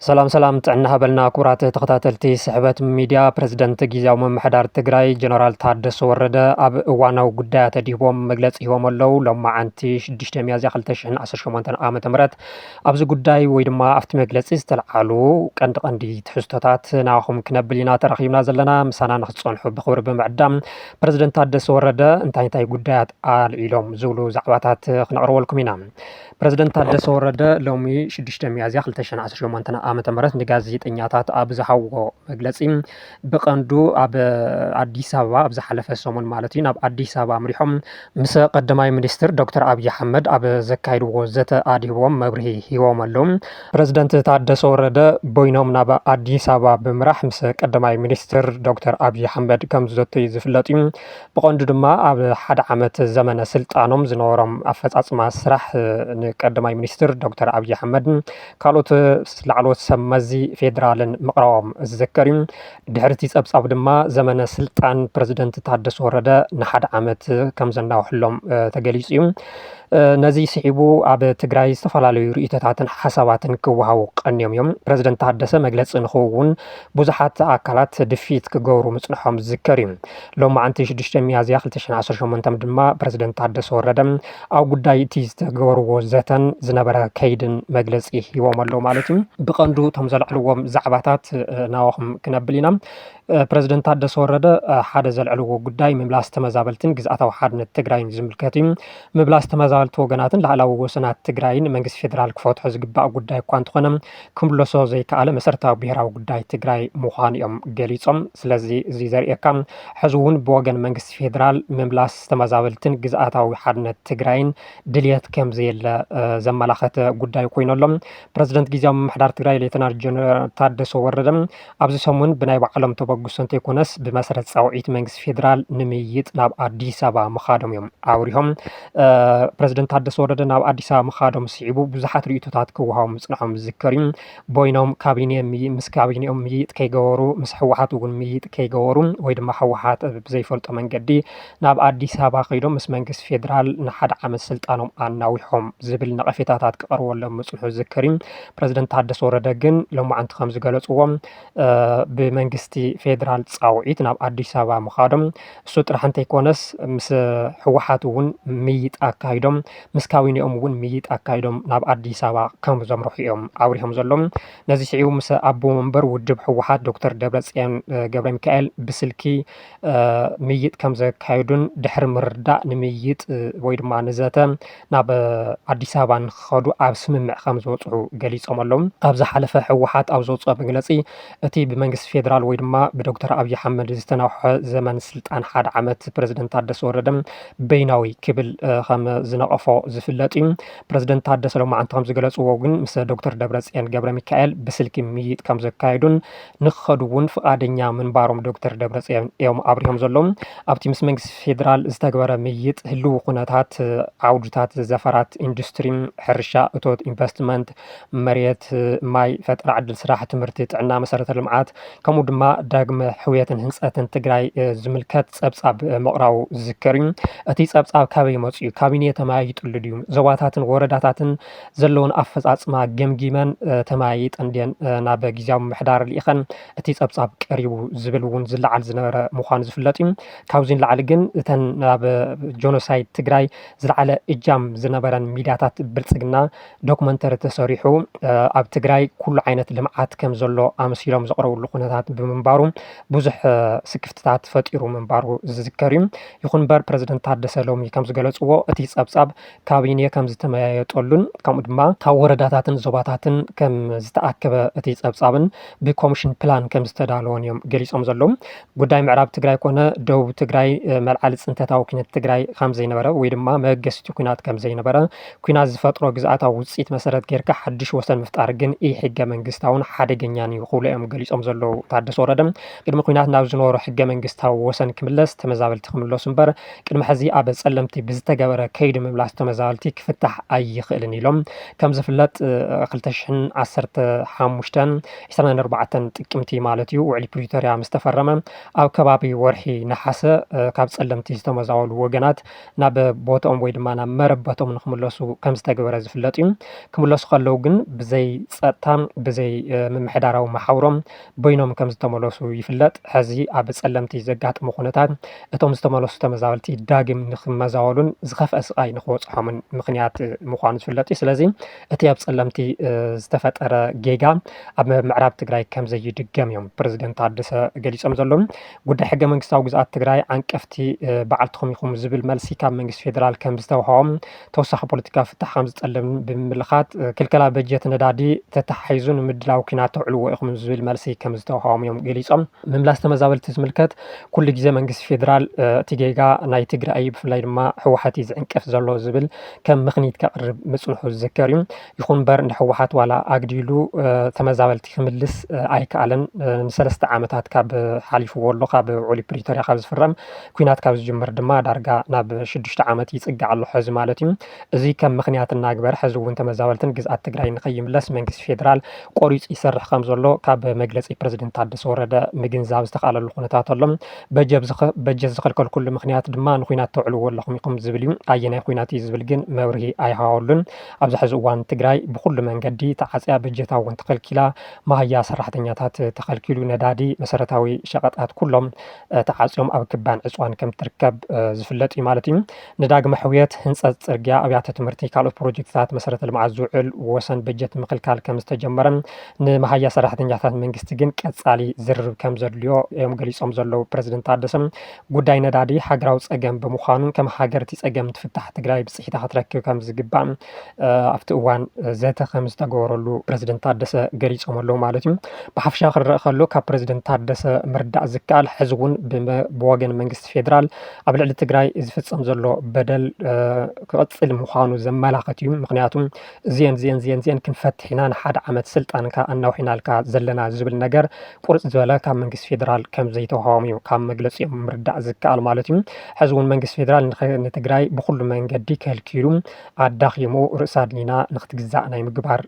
ሰላም ጥዕና ሃበልና ኩራት ተኸታተልቲ ስሕበት ሚድያ ፕረዚደንት ጊዜያዊ ምምሕዳር ትግራይ ጀነራል ታደሰ ወረደ ኣብ እዋናዊ ጉዳያት ተዲቦም መግለፂ ሂቦም ኣለዉ። ሎማዓንቲ 6 ሚያዝያ 2018 ዓ.ም ኣብዚ ጉዳይ ወይ ድማ ኣብቲ መግለፂ ዝተለዓሉ ቀንዲ ትሕዝቶታት ናኹም ክነብል ኢና ተረኺብና ዘለና ምሳና ንክትፀንሑ ብክብሪ ብምዕዳም ፕረዚደንት ታደሰ ወረደ እንታይ ጉዳያት ኣልዒሎም ዝብሉ ዛዕባታት ክነቕርበልኩም ኢና። ፕረዚደንት ታደሰ ወረደ ሎሚ 6 ሚያዝያ 2018 ዓመተ ምህረት ንጋዜጠኛታት ኣብ ዝሃብዎ መግለፂ ብቐንዱ ኣብ ኣዲስ ኣበባ ኣብ ዝሓለፈ ሰሙን ማለት እዩ ናብ ኣዲስ ኣበባ ኣምሪሖም ምስ ቀዳማይ ሚኒስትር ዶክተር ኣብይ ኣሕመድ ኣብ ዘካይድዎ ዘተ ኣዲቦም መብርሂ ሂቦም ኣለዉ። ፕረዚደንት ታደሰ ወረደ ቦይኖም ናብ ኣዲስ ኣበባ ብምራሕ ምስ ቀዳማይ ሚኒስትር ዶክተር ኣብይ ኣሕመድ ከም ዘተዩ ዝፍለጥ እዩ። ብቐንዱ ድማ ኣብ ሓደ ዓመት ዘመነ ስልጣኖም ዝነበሮም ኣፈፃፅማ ስራሕ ንቀዳማይ ሚኒስትር ዶክተር ኣብይ ኣሕመድ ካልኦት ላዕለዎት ሰብ መዚ ፌደራልን ምቕራቦም ዝዝከር እዩ። ድሕሪ እቲ ፀብፃብ ድማ ዘመነ ስልጣን ፕረዚደንት ታደሰ ወረደ ንሓደ ዓመት ከም ዘናውሕሎም ተገሊፁ እዩ። ነዚ ስዒቡ ኣብ ትግራይ ዝተፈላለዩ ርእቶታትን ሓሳባትን ክወሃቡ ቀንዮም እዮም። ፕረዚደንት ታደሰ መግለፂ ንክኸውን ብዙሓት ኣካላት ድፊት ክገብሩ ምፅንሖም ዝዝከር እዩ። ሎማዓንቲ 6 ሚያዝያ 2018 ድማ ፕረዚደንት ታደሰ ወረደ ኣብ ጉዳይ እቲ ዝተገበርዎ ዘተን ዝነበረ ከይድን መግለፂ ሂቦም ኣለዉ ማለት እዩ። ብቐንዱ እቶም ዘልዕልዎም ዛዕባታት ናባኹም ክነብል ኢና። ፕረዚደንት ታደሰ ወረደ ሓደ ዘልዕልዎ ጉዳይ ምምላስ ተመዛበልትን ግዝኣታዊ ሓድነት ትግራይን ዝምልከት እዩ። ምምላስ ተመዛበልቲ ወገናትን ላዕላዊ ወሰናት ትግራይን መንግስቲ ፌደራል ክፈትሖ ዝግባእ ጉዳይ እኳ እንተኾነ ክምለሶ ዘይከኣለ መሰረታዊ ብሄራዊ ጉዳይ ትግራይ ምዃኑ እዮም ገሊፆም። ስለዚ እዚ ዘርእየካ ሕዚ እውን ብወገን መንግስቲ ፌደራል ምምላስ ተመዛበልትን ግዝኣታዊ ሓድነት ትግራይን ድልየት ከም ዘየለ ዘመላኸተ ጉዳይ ኮይኑ ኣሎ። ፕረዚደንት ጊዜያዊ ምምሕዳር ትግራይ ሌተናል ጀነራል ታደሰ ወረደ ኣብዚ ሰሙን ብናይ ባዕሎም ተበግሶ እንተይኮነስ ብመሰረት ፃውዒት መንግስቲ ፌደራል ንምይይጥ ናብ ኣዲስ ኣበባ ምኻዶም እዮም ኣብሪሆም። ፕረዚደንት ታደሰ ወረደ ናብ ኣዲስ ኣበባ ምኻዶም ስዒቡ ብዙሓት ርእቶታት ክወሃቦም ምፅንሖም ዝዝከር እዩ። ቦይኖም ምስ ካቢነኦም ምይይጥ ከይገበሩ ምስ ሕወሓት እውን ምይይጥ ከይገበሩ ወይ ድማ ሕወሓት ብዘይፈልጦ መንገዲ ናብ ኣዲስ ኣበባ ከይዶም ምስ መንግስቲ ፌደራል ንሓደ ዓመት ስልጣኖም ኣናዊሖም ዝብል ነቐፌታታት ክቐርበሎም ምፅንሑ ዝዝከር እዩ። ፕረዚደንት ታደሰ ወረደ ግን ሎማዓንቲ ከም ዝገለፅዎም ብመንግስቲ ፌደራል ፃውዒት ናብ ኣዲስ ኣበባ ምኻዶም እሱ ጥራሕ እንተይኮነስ ምስ ሕወሓት እውን ምይይጥ ኣካይዶም ምስ ካቢነኦም እውን ምይይጥ ኣካይዶም ናብ ኣዲስ ኣበባ ከም ዘምርሑ እዮም ኣብሪሆም ዘሎም። ነዚ ስዒቡ ምስ ኣቦ ወንበር ውድብ ሕወሓት ዶክተር ደብረፅዮን ገብረ ሚካኤል ብስልኪ ምይይጥ ከም ዘካይዱን ድሕሪ ምርዳእ ንምይይጥ ወይ ድማ ንዘተ ናብ ኣዲስ ኣበባ ንክኸዱ ኣብ ስምምዕ ከም ዝበፅሑ ገሊፆም ኣለዉ። ኣብ ዝሓለፈ ሕወሓት ኣብ ዘውፅኦ መግለፂ እቲ ብመንግስቲ ፌደራል ወይ ድማ ብዶክተር ኣብይ ኣሕመድ ዝተናውሐ ዘመን ስልጣን ሓደ ዓመት ፕረዚደንት ታደሰ ወረደ በይናዊ ክብል ከም ዝነቐፎ ዝፍለጥ እዩ። ፕረዚደንት ታደሰ ሎማዓንቲ ከም ዝገለፅዎ ግን ምስ ዶክተር ደብረፅዮን ገብረ ሚካኤል ብስልኪ ምይይጥ ከም ዘካየዱን ንክኸዱ እውን ፍቃደኛ ምንባሮም ዶክተር ደብረፅዮን እዮም ኣብሪሆም ዘሎም። ኣብቲ ምስ መንግስቲ ፌደራል ዝተግበረ ምይይጥ ህልው ኩነታት ዓውድታት ዘፈራት ኢንዱስትሪ፣ ሕርሻ፣ እቶት፣ ኢንቨስትመንት፣ መሬት፣ ማይ፣ ፈጠራ ዕድል ስራሕ፣ ትምህርቲ፣ ጥዕና፣ መሰረተ ልምዓት ከምኡ ድማ ዳግመ ሕውየትን ህንፀትን ትግራይ ዝምልከት ፀብፃብ ምቕራቡ ዝዝከር እዩ። እቲ ፀብፃብ ካበይ መፁ እዩ? ካቢነ ተመያይጡሉ ድዩ? ዞባታትን ወረዳታትን ዘለውን ኣፈፃፅማ ገምጊመን ተመያይጠን ድየን ናብ ጊዜያዊ ምምሕዳር ልኢኸን እቲ ፀብፃብ ቀሪቡ ዝብል እውን ዝለዓል ዝነበረ ምዃኑ ዝፍለጥ እዩ። ካብዚ ንላዕሊ ግን እተን ናብ ጆኖሳይድ ትግራይ ዝለዓለ እጃም ዝነበረን ሚድያታት ብልፅግና ዶክመንተሪ ተሰሪሑ ኣብ ትግራይ ኩሉ ዓይነት ልምዓት ከም ዘሎ ኣመሲሎም ዘቕረብሉ ኩነታት ብምንባሩ ብዙሕ ስክፍትታት ፈጢሩ ምንባሩ ዝዝከር እዩ። ይኹን እምበር ፕረዚደንት ታደሰ ሎሚ ከም ዝገለፅዎ እቲ ፀብፃብ ካቢነ ከም ዝተመያየጠሉን ከምኡ ድማ ካብ ወረዳታትን ዞባታትን ከም ዝተኣከበ እቲ ፀብፃብን ብኮሚሽን ፕላን ከም ዝተዳለወን እዮም ገሊፆም ዘለዉ። ጉዳይ ምዕራብ ትግራይ ኮነ ደቡብ ትግራይ መልዓሊ ፅንተታዊ ኩነት ትግራይ ከም ዘይነበረ ወይ ድማ መገስቲ ኩናት ከም ዘይነበረ ኩናት ዝፈጥሮ ግዝኣታዊ ውፅኢት መሰረት ጌርካ ሓድሽ ወሰን ምፍጣር ግን ኢ ሕገ መንግስታውን ሓደገኛን እዩ ክብሉ እዮም ገሊፆም ዘለዉ ታደሰ ወረደ። ቅድሚ ኩናት ናብ ዝነበሩ ሕገ መንግስታዊ ወሰን ክምለስ ተመዛበልቲ ክምለሱ እምበር ቅድሚ ሕዚ ኣብ ጸለምቲ ብዝተገበረ ከይዲ ምምላስ ተመዛበልቲ ክፍታሕ ኣይኽእልን ኢሎም ከም ዝፍለጥ 2015 24 ጥቅምቲ ማለት እዩ ውዕሊ ፕሪቶሪያ ምስ ተፈረመ ኣብ ከባቢ ወርሒ ነሓሰ ካብ ጸለምቲ ዝተመዛበሉ ወገናት ናብ ቦታኦም ወይ ድማ ናብ መረበቶም ንክምለሱ ከም ዝተገበረ ዝፍለጥ እዩ ክምለሱ ከለው ግን ብዘይ ጸጥታ ብዘይ ምምሕዳራዊ ማሕበሮም በይኖም ከም ዝተመለሱ ይፍለጥ ሕዚ ኣብ ጸለምቲ ዘጋጥሙ ኩነታት እቶም ዝተመለሱ ተመዛበልቲ ዳግም ንክመዛወሉን ዝኸፍአ ስቃይ ንክበፅሖምን ምክንያት ምዃኑ ዝፍለጥ እዩ ስለዚ እቲ ኣብ ጸለምቲ ዝተፈጠረ ጌጋ ኣብ ምዕራብ ትግራይ ከም ዘይድገም እዮም ፕረዚደንት ታደሰ ገሊጾም ዘለዉ ጉዳይ ሕገ መንግስታዊ ግዝኣት ትግራይ ዓንቀፍቲ በዓልትኩም ኢኹም ዝብል መልሲ ካብ መንግስቲ ፌደራል ከም ዝተውሃቦም ተወሳኺ ፖለቲካ ፍታሕ ከም ዝጠልብ ብምምልኻት ክልከላ በጀት ነዳዲ ተተሓሒዙ ንምድላው ኩናት ተውዕልዎ ኢኹም ዝብል መልሲ ከም ዝተውሃቦም እዮም ገሊጾም ምምላስ ተመዛበልቲ ዝምልከት ኩሉ ግዜ መንግስቲ ፌደራል እቲ ጌጋ ናይ ትግራይ ብፍላይ ድማ ሕወሓት ዝዕንቀፍ ዘሎ ዝብል ከም ምኽኒት ከቅርብ ምጽንሑ ዝዝከር እዩ ይኹን እምበር ንሕወሓት ዋላ ኣግዲሉ ተመዛበልቲ ክምልስ ኣይከኣለን ንሰለስተ ዓመታት ካብ ሓሊፍዎ ኣሎ ካብ ውዕሊ ፕሪቶሪያ ካብ ዝፍረም ኩናት ካብ ዝጅምር ድማ ዳርጋ ናብ 6 ዓመት ይጽጋዕ ኣሎ ሕዚ ማለት እዩ እዚ ከም ምክንያት እናግበር ሕዚ እውን ተመዛበልትን ግዝኣት ትግራይ ንኸይምለስ መንግስቲ ፌደራል ቆሪጹ ይሰርሕ ከም ዘሎ ካብ መግለጺ ፕረዚደንት ታደሰ ወረደ ምግንዛብ ዝተኻለሉ ኩነታት ኣሎ በጀት ዝኸልከል ኩሉ ምክንያት ድማ ንኩናት ተውዕልዎ ኣለኹም ኢኹም ዝብል እዩ ኣየናይ ኩናት እዩ ዝብል ግን መብርሂ ኣይሃወሉን ኣብዚ ሕዚ እዋን ትግራይ ብኩሉ መንገዲ ተዓፅያ በጀታ እውን ተኸልኪላ ማህያ ሰራሕተኛታት ተኸልኪሉ ነዳዲ መሰረታዊ ሸቐጣት ኩሎም ተዓፅዮም ኣብ ክባን ዕፅዋን ከም ትርከብ ዝፍለጥ እዩ ማለት እዩ ንዳግመ ሕውየት ህንፀት ጽርግያ ኣብያተ ትምህርቲ ካልኦት ፕሮጀክትታት መሰረተ ልምዓት ዝውዕል ወሰን በጀት ምክልካል ከም ዝተጀመረ ንማህያ ሰራሕተኛታት መንግስቲ ግን ቀጻሊ ዝርብ ከም ዘድልዮ እዮም ገሊጾም ዘለዉ ፕረዚደንት ታደሰ ጉዳይ ነዳዲ ሃገራዊ ጸገም ብምዃኑ ከም ሃገርቲ ጸገም ትፍታሕ ትግራይ ብጽሒታ ክትረክብ ከም ዝግባእ ኣብቲ እዋን ዘተ ከም ዝተገበረሉ ፕረዚደንት ታደሰ ገሊጾም ኣለዉ ማለት እዩ ብሓፈሻ ክረአ ከሎ ካብ ፕረዚደንት ታደሰ ምርዳእ ዝከኣል ሕዚ እውን ብወገን መንግስቲ ፌደራል ኣብ ልዕሊ ትግራይ ዝፍጸም ዘሎ በደል ክቕጽል ምዃኑ ዘመላኽት እዩ ምክንያቱም እዚአን ክንፈትሕ ኢና ንሓደ ዓመት ስልጣንካ ኣናውሒናልካ ዘለና ዝብል ነገር ቁርጽ ዝበለ ካብ መንግስቲ ፌደራል ከም ዘይተዋሃቦም እዩ ካብ መግለጺኦም ምርዳእ ዝከኣል ማለት እዩ ሕዚ እውን መንግስቲ ፌደራል ንትግራይ ብኩሉ መንገዲ ከልኪሉ ኣዳኺሙ ርእሳ ድኒና ንክትግዛእ ናይ ምግባር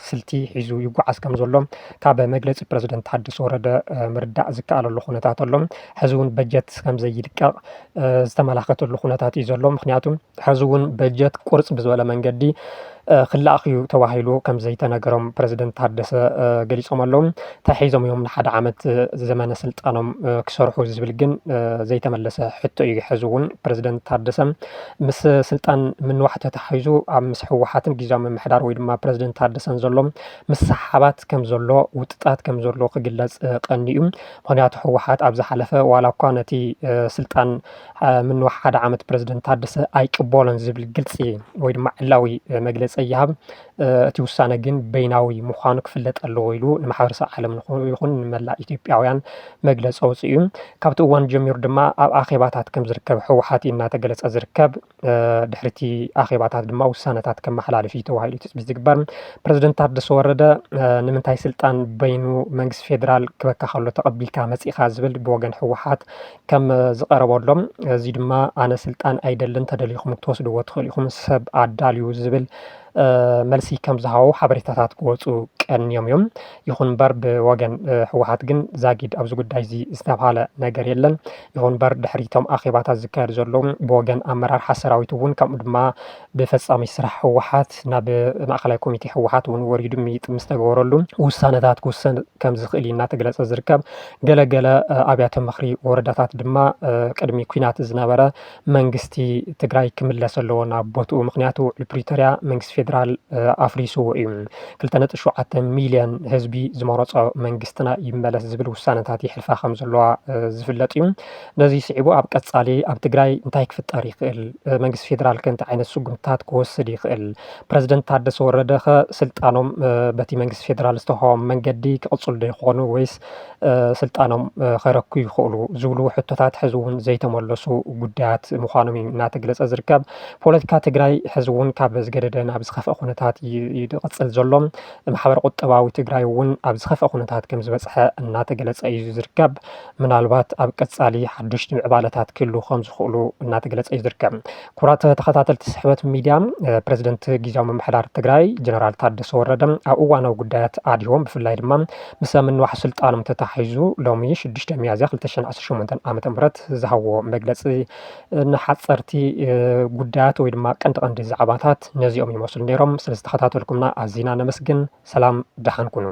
ስልቲ ሒዙ ይጓዓዝ ከም ዘሎ ካብ መግለጺ ፕረዚደንት ታደሰ ወረደ ምርዳእ ዝከኣለሉ ኩነታት ኣሎ ሕዚ እውን በጀት ከም ዘይድቀቕ ዝተመላኸተሉ ኩነታት እዩ ዘሎ ምክንያቱም ሕዚ እውን በጀት ቁርጽ ብዝበለ መንገዲ ክላእኽዩ ተባሂሉ ከም ዘይተነገሮም ፕረዚደንት ታደሰ ገሊጾም ኣለዉ ተሒዞም እዮም ንሓደ ዓመት ዘመነ ስልጣኖም ክሰርሑ ዝብል ግን ዘይተመለሰ ሕቶ እዩ ሕዚ እውን ፕረዚደንት ታደሰ ምስ ስልጣን ምንዋሕ ተተሓሒዙ ኣብ ምስ ሕወሓትን ጊዜያዊ ምምሕዳር ወይ ድማ ፕረዚደንት ታደሰን ዘሎም ምስ ሰሓባት ከም ዘሎ ውጥጣት ከም ዘሎ ክግለጽ ቀኒ እዩ ምክንያቱ ሕወሓት ኣብ ዝሓለፈ ዋላ እኳ ነቲ ስልጣን ምንዋሕ ሓደ ዓመት ፕረዚደንት ታደሰ ኣይቅበሎን ዝብል ግልጺ ወይ ድማ ዕላዊ መግለጺ ይሃብ እቲ ውሳነ ግን በይናዊ ምዃኑ ክፍለጥ ኣለዎ ኢሉ ንማሕበረሰብ ዓለም ይኹን ንመላእ ኢትዮጵያውያን መግለፂ ኣውፅኡ እዩ ካብቲ እዋን ጀሚሩ ድማ ኣብ ኣኼባታት ከም ዝርከብ ሕወሓት እናተገለጸ ዝርከብ ድሕርቲ ኣኼባታት ድማ ውሳነታት ከመሓላልፍ እዩ ተባሂሉ ትፅቢት ዝግበር ፕረዚደንት ታደሰ ወረደ ንምንታይ ስልጣን በይኑ መንግስቲ ፌደራል ክበካ ከሎ ተቐቢልካ መጺኻ ዝብል ብወገን ሕወሓት ከም ዝቐረበሎም እዚ ድማ ኣነ ስልጣን ኣይደልን ተደሊኹም ክትወስድዎ ትኽእሉ ኢኹም ሰብ ኣዳልዩ ዝብል መልሲ ከም ዝሃቡ ሓበሬታታት ክወፁ ቀንዮም እዮም ይኹን እምበር ብወገን ሕወሓት ግን ዛጊድ ኣብዚ ጉዳይ እዚ ዝተባሃለ ነገር የለን ይኹን እምበር ድሕሪቶም ኣኼባታት ዝካየዱ ዘለዉ ብወገን ኣመራርሓ ሰራዊት እውን ከምኡ ድማ ብፈጻሚ ስራሕ ሕወሓት ናብ ማእኸላይ ኮሚቴ ሕወሓት እውን ወሪዱ ምስ ተገበረሉ ውሳነታት ክውሰን ከም ዝኽእል እናተገለጸ ዝርከብ ገለገለ ኣብያተ ምኽሪ ወረዳታት ድማ ቅድሚ ኩናት ዝነበረ መንግስቲ ትግራይ ክምለስ ኣለዎ ናብ ቦትኡ ምክንያቱ ፕሪቶሪያ መንግስቲ ፌደራል ኣፍሪስዎ እዩ 2.7 ሚልዮን ህዝቢ ዝመረፆ መንግስትና ይመለስ ዝብል ውሳነታት ይሕልፋ ከም ዘለዋ ዝፍለጥ እዩ ነዚ ስዒቡ ኣብ ቀጻሊ ኣብ ትግራይ እንታይ ክፍጠር ይኽእል መንግስቲ ፌደራል ከንተ ዓይነት ስጉምታት ክወስድ ይኽእል ፕረዚደንት ታደሰ ወረደ ስልጣኖም በቲ መንግስቲ ፌደራል ዝተዋሃቦም መንገዲ ክቕጽሉ ዶ ይኾኑ ወይስ ስልጣኖም ከረኩ ይኽእሉ ዝብሉ ሕቶታት ሕዚ እውን ዘይተመለሱ ጉዳያት ምዃኖም እናተገለጸ ዝርከብ ፖለቲካ ትግራይ ሕዚ እውን ካብ ዝገደደ ናብ ዝኸፍአ ኩነታት ይቅፅል ዘሎ ማሕበር ቁጠባዊ ትግራይ እውን ኣብ ዝኸፍአ ኩነታት ከም ዝበፅሐ እናተገለፀ እዩ ዝርከብ ምናልባት ኣብ ቀፃሊ ሓደሽቲ ምዕባለታት ክህሉ ከም ዝኽእሉ እናተገለፀ እዩ ዝርከብ ኩራት ተኸታተልቲ ስሕበት ሚድያ ፕረዚደንት ጊዜያዊ ምምሕዳር ትግራይ ጀነራል ታደሰ ወረደ ኣብ እዋናዊ ጉዳያት ኣድሂቦም ብፍላይ ድማ ምስ ምንዋሕ ስልጣኖም ተታሒዙ ሎሚ 6 ሚያዝያ 2018 ዓ.ም ዝሃብዎ መግለፂ ንሓፀርቲ ጉዳያት ወይ ድማ ቀንዲ ዛዕባታት ነዚኦም ይመስሉ ነይሮም። ስለዝተኸታተልኩምና ኣዝና ነመስግን። ሰላም ድሓን ኩኑ።